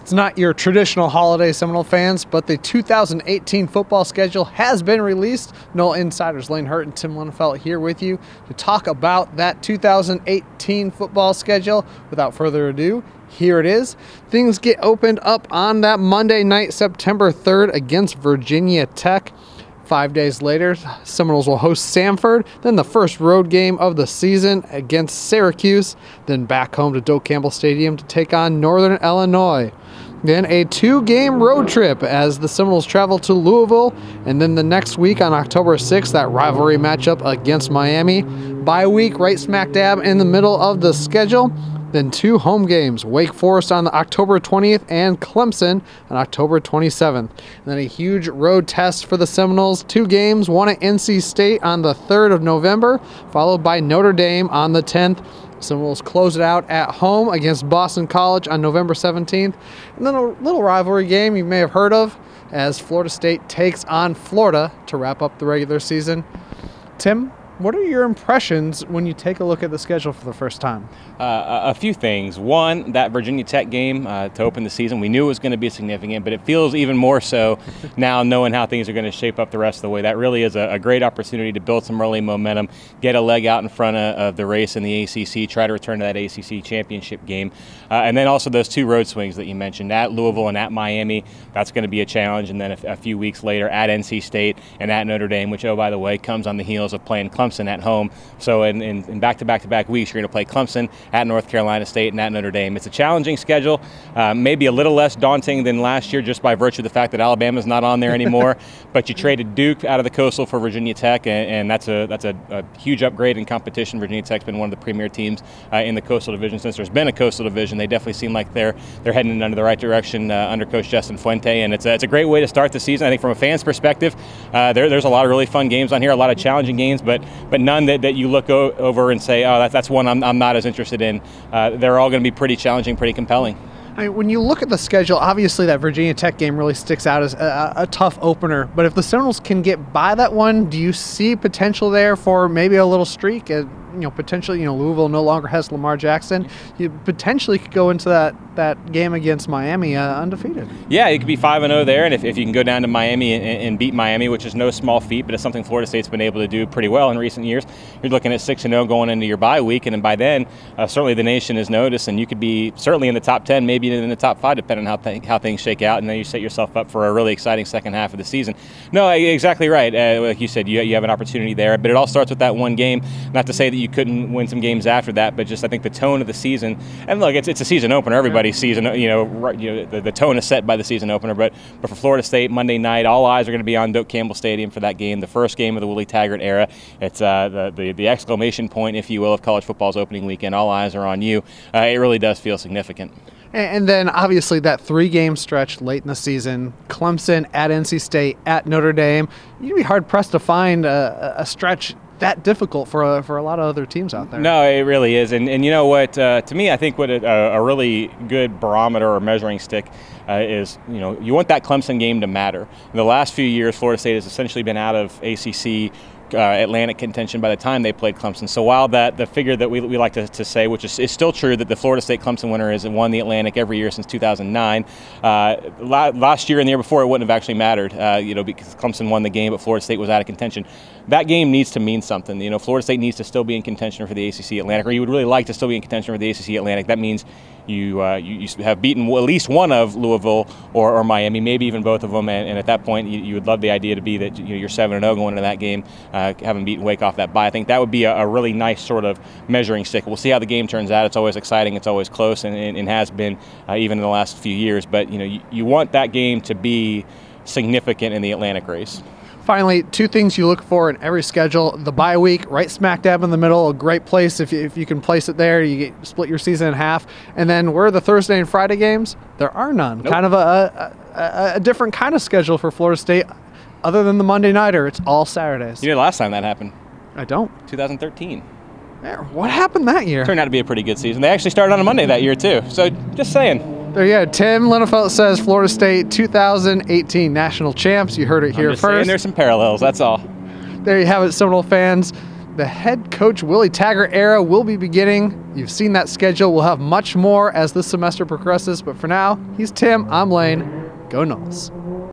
It's not your traditional holiday, Seminole fans, but the 2018 football schedule has been released. Nole insiders Lane Hurt and Tim Linnefelt here with you to talk about that 2018 football schedule. Without further ado, here it is. Things get opened up on that Monday night, September 3rd against Virginia Tech. 5 days later, Seminoles will host Samford, then the first road game of the season against Syracuse, then back home to Doak Campbell Stadium to take on Northern Illinois. Then a 2-game road trip as the Seminoles travel to Louisville, and then the next week on October 6th, that rivalry matchup against Miami. Bye week right smack dab in the middle of the schedule. Then 2 home games, Wake Forest on October 20th and Clemson on October 27th. And then a huge road test for the Seminoles, 2 games, one at NC State on the 3rd of November, followed by Notre Dame on the 10th. Seminoles close it out at home against Boston College on November 17th. And then a little rivalry game you may have heard of as Florida State takes on Florida to wrap up the regular season. Tim, what are your impressions when you take a look at the schedule for the first time? A few things. One, that Virginia Tech game to open the season, we knew it was going to be significant, but it feels even more so now knowing how things are going to shape up the rest of the way. That really is a great opportunity to build some early momentum, get a leg out in front of the race in the ACC, try to return to that ACC championship game. And then also those 2 road swings that you mentioned, at Louisville and at Miami. That's going to be a challenge. And then a few weeks later at NC State and at Notre Dame, which, oh, by the way, comes on the heels of playing Clemson at home. So in back-to-back weeks, you're going to play Clemson at North Carolina State and at Notre Dame. It's a challenging schedule, maybe a little less daunting than last year just by virtue of the fact that Alabama's not on there anymore. But you traded Duke out of the Coastal for Virginia Tech, and that's a huge upgrade in competition. Virginia Tech's been one of the premier teams in the Coastal Division since there's been a Coastal Division. They definitely seem like they're heading in the right direction under Coach Justin Fuente, and it's a great way to start the season. I think from a fan's perspective, there's a lot of really fun games on here, a lot of challenging games, but none that you look over and say, oh, that's one I'm not as interested in. They're all going to be pretty challenging, pretty compelling. I mean, when you look at the schedule, obviously that Virginia Tech game really sticks out as a tough opener. But if the Seminoles can get by that one, do you see potential there for maybe a little streak? Potentially, Louisville no longer has Lamar Jackson. You potentially could go into that game against Miami undefeated. Yeah, you could be 5-0 there, and if you can go down to Miami and beat Miami, which is no small feat, but it's something Florida State's been able to do pretty well in recent years, you're looking at 6-0 going into your bye week, and then by then, certainly the nation has noticed, and you could be certainly in the top 10, maybe in the top 5, depending on how things shake out, and then you set yourself up for a really exciting second half of the season. No, exactly right. Like you said, you have an opportunity there, but it all starts with that one game. Not to say that you couldn't win some games after that, but just I think the tone of the season, and look, it's a season opener. Everybody's season, the tone is set by the season opener. But for Florida State, Monday night, all eyes are going to be on Doak Campbell Stadium for that game, the first game of the Willie Taggart era. It's the exclamation point, if you will, of college football's opening weekend. All eyes are on you. It really does feel significant. And then obviously that 3-game stretch late in the season, Clemson at NC State, at Notre Dame. You'd be hard pressed to find a stretch that difficult for a lot of other teams out there. No, it really is. And you know what, to me, I think what a really good barometer or measuring stick is, you want that Clemson game to matter. In the last few years, Florida State has essentially been out of ACC Atlantic contention by the time they played Clemson. So while the figure that we like to say, which is still true, that the Florida State Clemson winner has won the Atlantic every year since 2009. Last year and the year before, it wouldn't have actually mattered, because Clemson won the game, but Florida State was out of contention. That game needs to mean something. Florida State needs to still be in contention for the ACC Atlantic, or you would really like to still be in contention for the ACC Atlantic. That means you have beaten at least one of Louisville or Miami, maybe even both of them, and at that point you would love the idea to be that you're 7-0 going into that game, having beaten Wake off that bye. I think that would be a really nice sort of measuring stick. We'll see how the game turns out. It's always exciting, it's always close, and has been even in the last few years. But you want that game to be significant in the Atlantic race. Finally, 2 things you look for in every schedule. The bye week, right smack dab in the middle, a great place if you can place it there. You split your season in half. And then where are the Thursday and Friday games? There are none. Nope. Kind of a different kind of schedule for Florida State. Other than the Monday Nighter, it's all Saturdays. You know the last time that happened? I don't. 2013. Yeah, what happened that year? Turned out to be a pretty good season. They actually started on a Monday that year, too. So just saying. There you go. Tim Linnefelt says Florida State 2018 national champs. You heard it here I'm just first. saying there's some parallels, that's all. There you have it, Seminole fans. the head coach Willie Taggart era will be beginning. You've seen that schedule. We'll have much more as this semester progresses, but for now, he's Tim, I'm Lane. Go Noles.